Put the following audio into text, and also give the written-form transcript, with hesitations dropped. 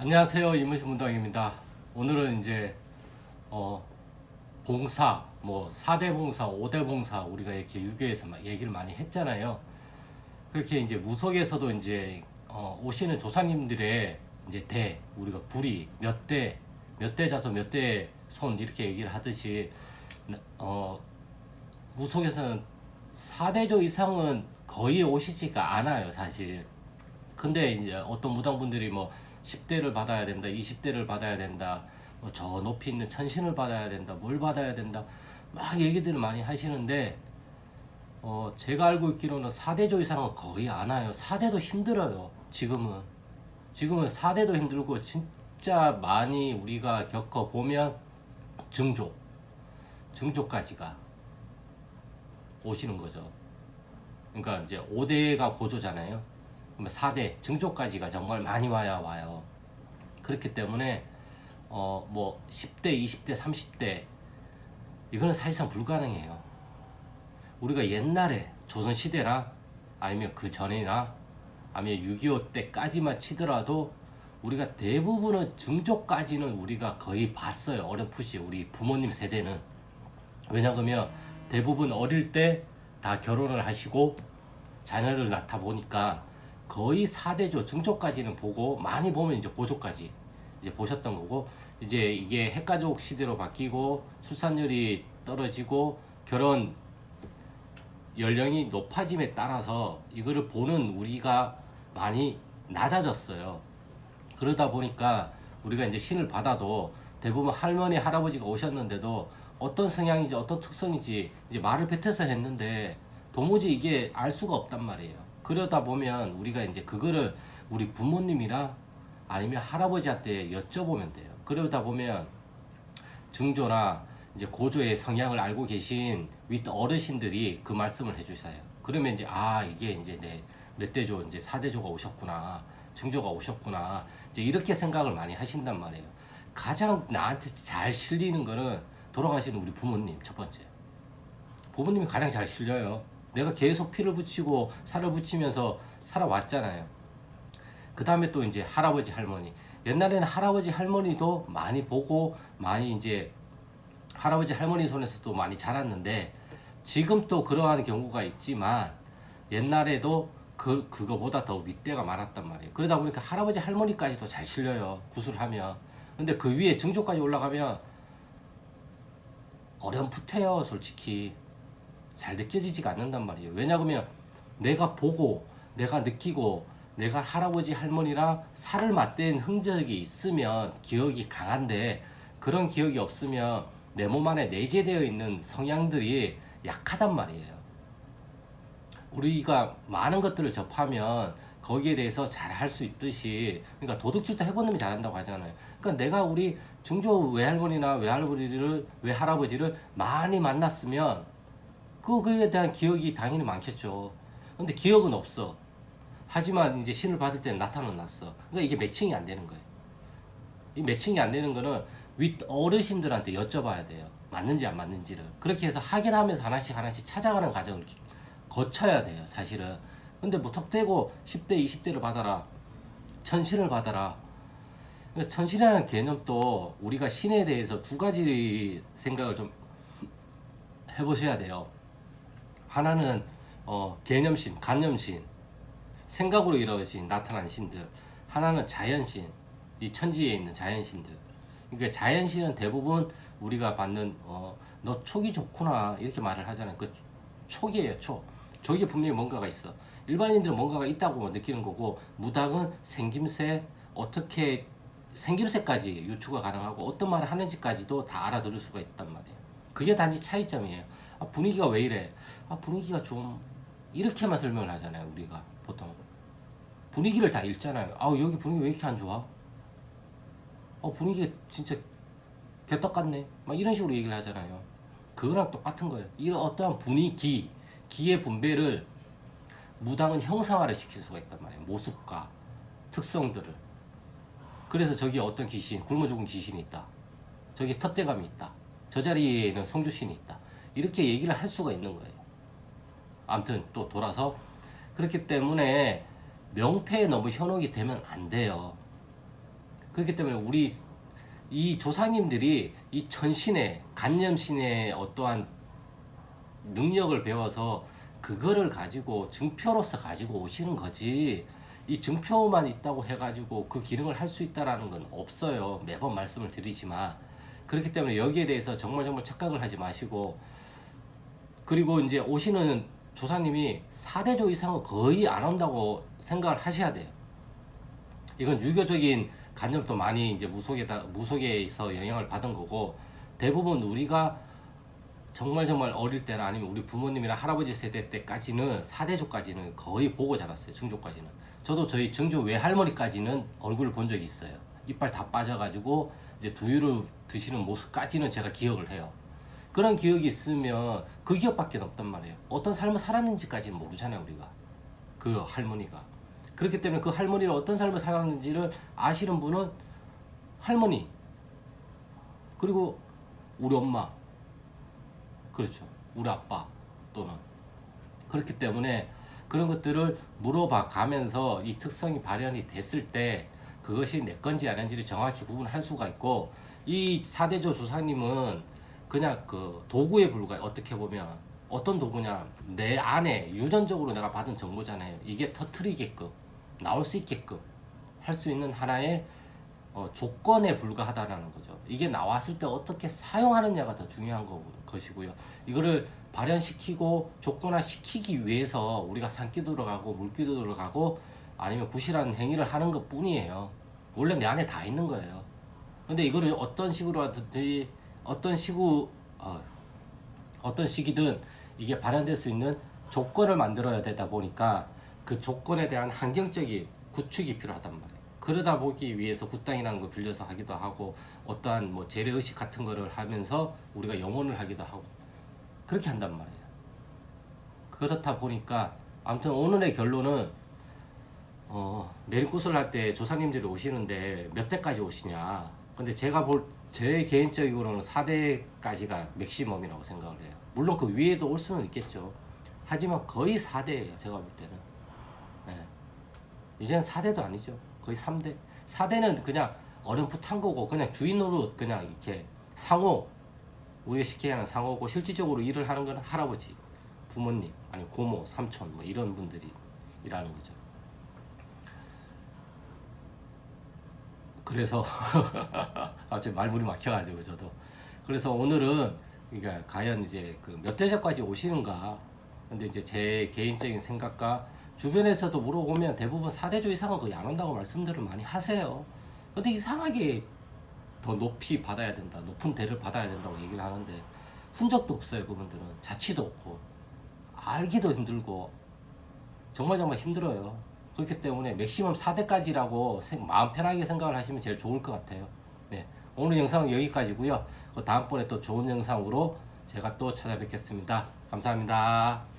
안녕하세요. 이문신문당입니다. 오늘은 이제 봉사, 뭐 4대 봉사, 5대 봉사 우리가 이렇게 유교에서 막 얘기를 많이 했잖아요. 그렇게 이제 무속에서도 이제 오시는 조상님들의 이제 우리가 불이 몇 대 자손 몇 대 손 이렇게 얘기를 하듯이 어 무속에서는 4대조 이상은 거의 오시지가 않아요, 사실. 근데 이제 어떤 무당분들이 뭐 10대를 받아야 된다, 20대를 받아야 된다, 뭐 저 높이 있는 천신을 받아야 된다, 뭘 받아야 된다, 막 얘기들을 많이 하시는데, 제가 알고 있기로는 4대조 이상은 거의 안 와요. 4대도 힘들어요, 지금은. 지금은 4대도 힘들고, 진짜 많이 우리가 겪어보면 증조까지가 오시는 거죠. 그러니까 이제 5대가 고조잖아요. 그러면 4대 증조까지가 정말 많이 와요. 그렇기 때문에 뭐 10대, 20대, 30대 이거는 사실상 불가능해요. 우리가 옛날에 조선시대나 아니면 그 전이나 아니면 6.25 때까지만 치더라도 우리가 대부분은 증조까지는 우리가 거의 봤어요. 어렴풋이 우리 부모님 세대는. 왜냐하면 대부분 어릴 때 다 결혼을 하시고 자녀를 낳다 보니까 거의 4대조 증조까지는 보고, 많이 보면 이제 고조까지 이제 보셨던 거고, 이제 이게 핵가족 시대로 바뀌고 출산율이 떨어지고 결혼 연령이 높아짐에 따라서 이거를 보는 우리가 많이 낮아졌어요. 그러다 보니까 우리가 이제 신을 받아도 대부분 할머니 할아버지가 오셨는데도 어떤 성향인지 어떤 특성인지 이제 말을 뱉어서 했는데 도무지 이게 알 수가 없단 말이에요. 그러다 보면 우리가 이제 그거를 우리 부모님이나 아니면 할아버지한테 여쭤보면 돼요. 그러다 보면 증조나 이제 고조의 성향을 알고 계신 윗 어르신들이 그 말씀을 해주셔요. 그러면 이제 이게 이제 내 멧대조 이제 4대조가 오셨구나, 증조가 오셨구나, 이제 이렇게 생각을 많이 하신단 말이에요. 가장 나한테 잘 실리는 거는 돌아가시는 우리 부모님. 첫 번째, 부모님이 가장 잘 실려요. 내가 계속 피를 붙이고 살을 붙이면서 살아왔잖아요. 그 다음에 또 이제 할아버지 할머니. 옛날에는 할아버지 할머니도 많이 보고 많이 이제 할아버지 할머니 손에서도 많이 자랐는데, 지금 또 그러한 경우가 있지만 옛날에도 그거보다 더 윗대가 많았단 말이에요. 그러다 보니까 할아버지 할머니까지도 잘 실려요, 구술하면. 근데 그 위에 증조까지 올라가면 어렴풋해요, 솔직히. 잘 느껴지지가 않는단 말이에요. 왜냐하면 내가 보고 내가 느끼고 내가 할아버지 할머니랑 살을 맞댄 흔적이 있으면 기억이 강한데, 그런 기억이 없으면 내 몸 안에 내재되어 있는 성향들이 약하단 말이에요. 우리가 많은 것들을 접하면 거기에 대해서 잘 할 수 있듯이, 그러니까 도둑질도 해본 놈이 잘한다고 하잖아요. 그러니까 내가 우리 증조 외할머니나 외할아버지를 많이 만났으면 그에 대한 기억이 당연히 많겠죠. 근데 기억은 없어. 하지만 이제 신을 받을 때는 나타났어. 그러니까 이게 매칭이 안 되는 거예요. 이 매칭이 안 되는 거는 윗 어르신들한테 여쭤봐야 돼요. 맞는지 안 맞는지를. 그렇게 해서 확인하면서 하나씩 찾아가는 과정을 거쳐야 돼요, 사실은. 근데 무턱대고 10대, 20대를 받아라, 천신을 받아라. 그러니까 천신이라는 개념도 우리가 신에 대해서 두 가지 생각을 좀 해보셔야 돼요. 하나는 개념신, 간념신, 생각으로 이루어진 나타난 신들. 하나는 자연신, 이 천지에 있는 자연신들. 그러니까 자연신은 대부분 우리가 받는 너 촉이 좋구나 이렇게 말을 하잖아요. 그 촉이에요, 촉. 저기에 분명히 뭔가가 있어. 일반인들은 뭔가가 있다고 느끼는 거고, 무당은 생김새, 어떻게 생김새까지 유추가 가능하고 어떤 말을 하는지까지도 다 알아들을 수가 있단 말이에요. 그게 단지 차이점이에요. 분위기가 왜 이래? 분위기가 좀, 이렇게만 설명을 하잖아요, 우리가 보통. 분위기를 다 읽잖아요. 여기 분위기 왜 이렇게 안 좋아? 분위기가 진짜 개떡 같네, 막 이런 식으로 얘기를 하잖아요. 그거랑 똑같은 거예요. 이런 어떠한 기의 분배를 무당은 형상화를 시킬 수가 있단 말이에요. 모습과 특성들을. 그래서 저기 어떤 귀신, 굶어 죽은 귀신이 있다, 저기 텃대감이 있다, 저 자리에는 성주신이 있다, 이렇게 얘기를 할 수가 있는 거예요. 아무튼 또 돌아서, 그렇기 때문에 명패에 너무 현혹이 되면 안 돼요. 그렇기 때문에 우리 이 조상님들이 이 천신의 간념신의 어떠한 능력을 배워서 그거를 가지고 증표로서 가지고 오시는 거지, 이 증표만 있다고 해가지고 그 기능을 할 수 있다라는 건 없어요. 매번 말씀을 드리지만. 그렇기 때문에 여기에 대해서 정말 착각을 하지 마시고, 그리고 이제 오시는 조사님이 4대조 이상은 거의 안 온다고 생각을 하셔야 돼요. 이건 유교적인 관념도 많이 이제 무속에서 영향을 받은 거고, 대부분 우리가 정말 어릴 때나 아니면 우리 부모님이나 할아버지 세대 때까지는 4대조까지는 거의 보고 자랐어요. 증조까지는. 저도 저희 증조 외할머니까지는 얼굴을 본 적이 있어요. 이빨 다 빠져가지고 이제 두유를 드시는 모습까지는 제가 기억을 해요. 그런 기억이 있으면 그 기억밖에 없단 말이에요. 어떤 삶을 살았는지까지는 모르잖아요, 우리가. 그 할머니가. 그렇기 때문에 그 할머니를 어떤 삶을 살았는지를 아시는 분은 할머니, 그리고 우리 엄마, 그렇죠, 우리 아빠 또는. 그렇기 때문에 그런 것들을 물어봐 가면서 이 특성이 발현이 됐을 때 그것이 내 건지 아닌지를 정확히 구분할 수가 있고, 이 4대조 조상님은 그냥 그 도구에 불과해. 어떻게 보면 어떤 도구냐, 내 안에 유전적으로 내가 받은 정보잖아요. 이게 터트리게끔 나올 수 있게끔 할 수 있는 하나의 조건에 불과하다라는 거죠. 이게 나왔을 때 어떻게 사용하느냐가 더 중요한 것이고요. 이거를 발현시키고 조건화시키기 위해서 우리가 산기도 들어가고 물기도 들어가고 아니면 구실하는 행위를 하는 것 뿐이에요. 원래 내 안에 다 있는 거예요. 근데 이거를 어떤 식으로 하든지 어떤 시기든 이게 발현될 수 있는 조건을 만들어야 되다 보니까 그 조건에 대한 환경적인 구축이 필요하단 말이에요. 그러다 보기 위해서 굿당이라는 걸 빌려서 하기도 하고, 어떠한 뭐 재래의식 같은 거를 하면서 우리가 영혼을 하기도 하고 그렇게 한단 말이에요. 그렇다 보니까 아무튼 오늘의 결론은 내림굿을 할 때 조상님들이 오시는데 몇 대까지 오시냐. 근데 제가 제 개인적으로는 4대까지가 맥시멈이라고 생각을 해요. 물론 그 위에도 올 수는 있겠죠. 하지만 거의 4대예요, 제가 볼 때는. 네. 이제는 4대도 아니죠. 거의 3대. 4대는 그냥 어렴풋한 거고, 그냥 주인 노릇, 그냥 이렇게 상호, 우리가 쉽게 하는 상호고, 실질적으로 일을 하는 건 할아버지, 부모님, 아니 고모, 삼촌, 뭐 이런 분들이 일하는 거죠. 그래서 갑자기 말문이 막혀가지고 저도. 그래서 오늘은 그러니까 과연 이제 그 몇 대접까지 오시는가. 근데 이제 제 개인적인 생각과 주변에서도 물어보면 대부분 4대조 이상은 거의 안 온다고 말씀들을 많이 하세요. 근데 이상하게 더 높이 받아야 된다, 높은 대를 받아야 된다고 얘기를 하는데 흔적도 없어요. 그분들은 자취도 없고 알기도 힘들고 정말 힘들어요. 그렇기 때문에 맥시멈 4대까지라고 마음 편하게 생각을 하시면 제일 좋을 것 같아요. 네, 오늘 영상은 여기까지고요. 다음번에 또 좋은 영상으로 제가 또 찾아뵙겠습니다. 감사합니다.